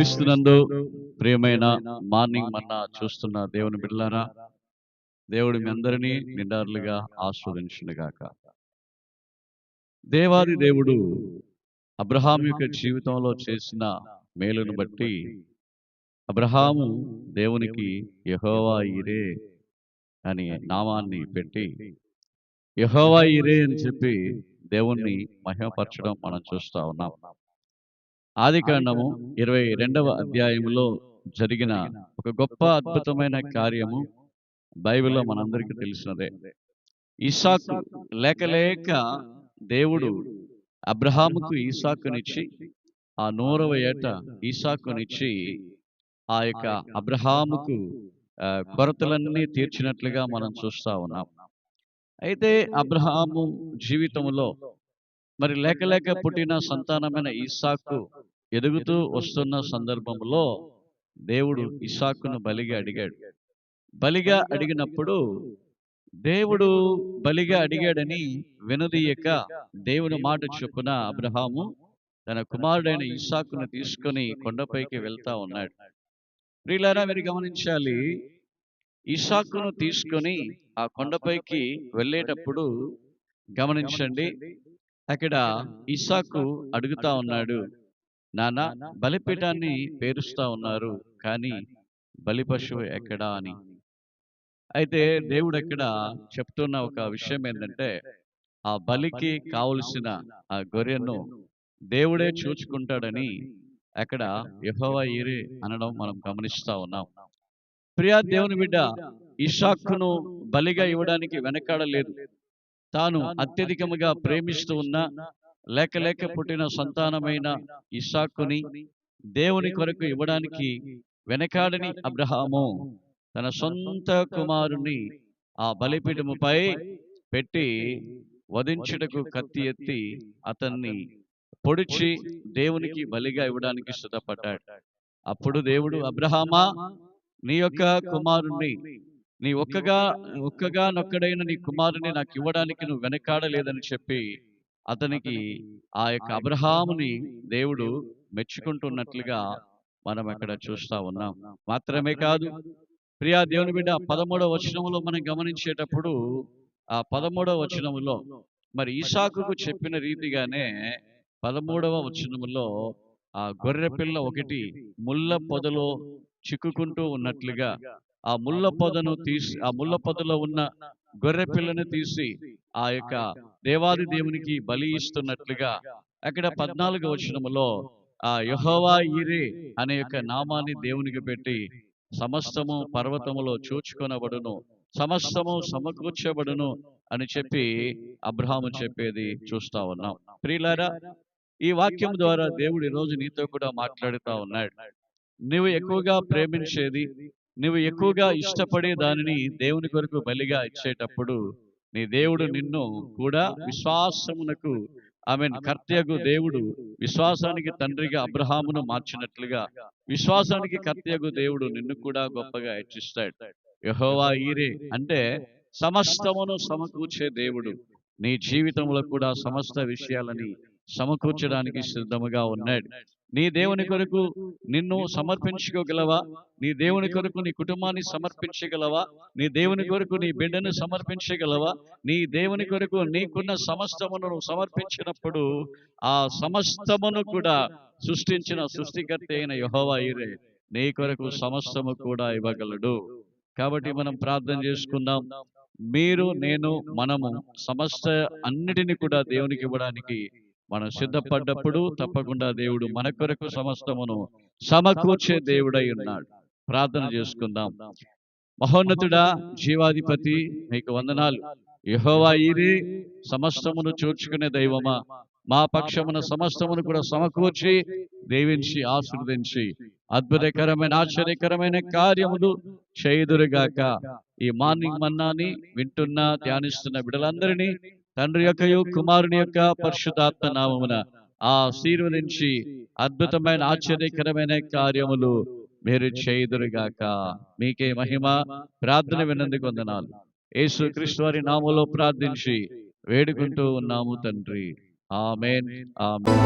క్రీస్తునందు ప్రియమైన మార్నింగ్ మన్నా చూస్తున్న దేవుని బిడ్డలారా, దేవుడు మీ అందరినీ నిండారులుగా ఆస్వాదించునుగాక. దేవాది దేవుడు అబ్రహాం యొక్క జీవితంలో చేసిన మేలును బట్టి అబ్రహాము దేవునికి యెహోవా ఈరే అని నామాన్ని పెట్టి యెహోవా ఈరే అని చెప్పి దేవుణ్ణి మహిమపరచడం మనం చూస్తా ఉన్నాం. ఆదికాండము 22వ అధ్యాయములో జరిగిన ఒక గొప్ప అద్భుతమైన కార్యము బైబిల్లో మనందరికీ తెలిసినదే. ఇస్సాకు లేక దేవుడు అబ్రహాముకు ఇస్సాకునిచ్చి ఆ 100వ ఏట ఇస్సాకునిచ్చి ఆ యొక్క అబ్రహాముకు కొరతలన్నీ తీర్చినట్లుగా మనం చూస్తా ఉన్నాం. అయితే అబ్రహాము జీవితంలో మరి లేక పుట్టిన సంతానమైన ఇస్సాకు ఎదుగుతూ వస్తున్న సందర్భంలో దేవుడు ఇస్సాకును బలిగా అడిగాడు. బలిగా అడిగినప్పుడు దేవుడు బలిగా అడిగాడని వెనుదీయక దేవుని మాట చొప్పున అబ్రహాము తన కుమారుడైన ఇస్సాకును తీసుకొని కొండపైకి వెళ్తా ఉన్నాడు. ప్రియులారా, మీరు గమనించాలి, ఇస్సాకును తీసుకొని ఆ కొండపైకి వెళ్ళేటప్పుడు గమనించండి, అక్కడ ఇస్సాకు అడుగుతా ఉన్నాడు, నాన్న, బలిపీఠాన్ని పేరుస్తా ఉన్నారు, కానీ బలి పశువు ఎక్కడా అని. అయితే దేవుడు అక్కడ చెప్తున్న ఒక విషయం ఏంటంటే, ఆ బలికి కావలసిన ఆ గొర్రెను దేవుడే చూచుకుంటాడని అక్కడ యెహోవా ఈరే అనడం మనం గమనిస్తా ఉన్నాం. ప్రియా దేవుని బిడ్డ ఇస్సాకును బలిగా ఇవ్వడానికి వెనకాడలేదు. తాను అత్యధికముగా ప్రేమిస్తూ ఉన్న లేక పుట్టిన సంతానమైన ఇస్సాకుని దేవుని కొరకు ఇవ్వడానికి వెనకాడని అబ్రహాము తన సొంత కుమారుని ఆ బలిపీఠముపై పెట్టి వధించుటకు కత్తి ఎత్తి అతన్ని పొడిచి దేవునికి బలిగా ఇవ్వడానికి సిద్ధపడ్డాడు. అప్పుడు దేవుడు, అబ్రహామా, నీ యొక్క కుమారుణ్ణి, నీ ఒక్కగానొక్కడైన నీ కుమారుని నాకు ఇవ్వడానికి నువ్వు వెనకాడలేదని చెప్పి అతనికి ఆ యొక్క అబ్రహాముని దేవుడు మెచ్చుకుంటున్నట్లుగా మనం అక్కడ చూస్తా ఉన్నాం. మాత్రమే కాదు, ప్రియా దేవుని బిడ్డ, 13వ వచనములో మనం గమనించేటప్పుడు ఆ 13వ వచనములో మరి ఇస్సాకుకు చెప్పిన రీతిగానే 13వ వచనములో ఆ గొర్రె పిల్ల ఒకటి ముళ్ళ పొదలో చిక్కుకుంటూ ఉన్నట్లుగా ఆ ముళ్ళ పొదలో ఉన్న గొర్రె పిల్లను తీసి ఆ యొక్క దేవాది దేవునికి బలి ఇస్తున్నట్లుగా అక్కడ 14వ వచనములో ఆ యెహోవా ఈరే అనే యొక్క నామాన్ని దేవునికి పెట్టి సమస్తము పర్వతములో చూచుకొనబడును, సమస్తము సమకూర్చబడును అని చెప్పి అబ్రహాము చెప్పేది చూస్తా ఉన్నాం. ప్రియులారా, ఈ వాక్యం ద్వారా దేవుడు ఈరోజు నీతో కూడా మాట్లాడుతూ ఉన్నాడు. నువ్వు ఎక్కువగా ప్రేమించేది, నువ్వు ఎక్కువగా ఇష్టపడే దానిని దేవుని కొరకు బలిగా ఇచ్చేటప్పుడు నీ దేవుడు నిన్ను కూడా విశ్వాసమునకు కర్తయగు దేవుడు, విశ్వాసానికి తండ్రిగా అబ్రహామును మార్చినట్లుగా విశ్వాసానికి కర్తయగు దేవుడు నిన్ను కూడా గొప్పగా హెచ్చిస్తాడు. యెహోవా ఈరే అంటే సమస్తమును సమకూర్చే దేవుడు. నీ జీవితంలో కూడా సమస్త విషయాలని సమకూర్చడానికి సిద్ధముగా ఉన్నాడు. నీ దేవుని కొరకు నిన్ను సమర్పించుకోగలవా? నీ దేవుని కొరకు నీ కుటుంబాన్ని సమర్పించగలవా? నీ దేవుని కొరకు నీ బిడ్డను సమర్పించగలవా? నీ దేవుని కొరకు నీకున్న సమస్తమును సమర్పించినప్పుడు ఆ సమస్తమును కూడా సృష్టించిన సృష్టికర్త అయిన యెహోవా ఈరే నీ కొరకు సమస్తము కూడా ఇవ్వగలడు. కాబట్టి మనం ప్రార్థన చేసుకుందాం. మీరు, నేను, మనము సమస్త అన్నిటిని కూడా దేవునికి ఇవ్వడానికి మనం సిద్ధపడ్డప్పుడు తప్పకుండా దేవుడు మన కొరకు సమస్తమును సమకూర్చే దేవుడై ఉన్నాడు. ప్రార్థన చేసుకుందాం. మహోన్నతుడా, జీవాధిపతి, మీకు వందనాలు. యెహోవా ఈరే సమస్తమును చూచుకునే దైవమా, మా పక్షమున సమస్తమును కూడా సమకూర్చి దీవించి ఆశీర్వదించి అద్భుతకరమైన ఆశ్చర్యకరమైన కార్యములు చేయుదురుగాక. ఈ మార్నింగ్ మన్నాని వింటున్న ధ్యానిస్తున్న బిడ్డలందరినీ తండ్రి యొక్కయు కుమారుని యొక్క పరిశుద్ధాత్మ నామమున ఆశీర్వదించి అద్భుతమైన ఆశ్చర్యకరమైన కార్యములు మీరు చేయుదురుగాక. మీకే మహిమ. ప్రార్థన విన్నందుకు వందనాలు. యేసుక్రీస్తు వారి నామములో ప్రార్థించి వేడుకుంటూ ఉన్నాము తండ్రి. ఆమేన్, ఆమేన్.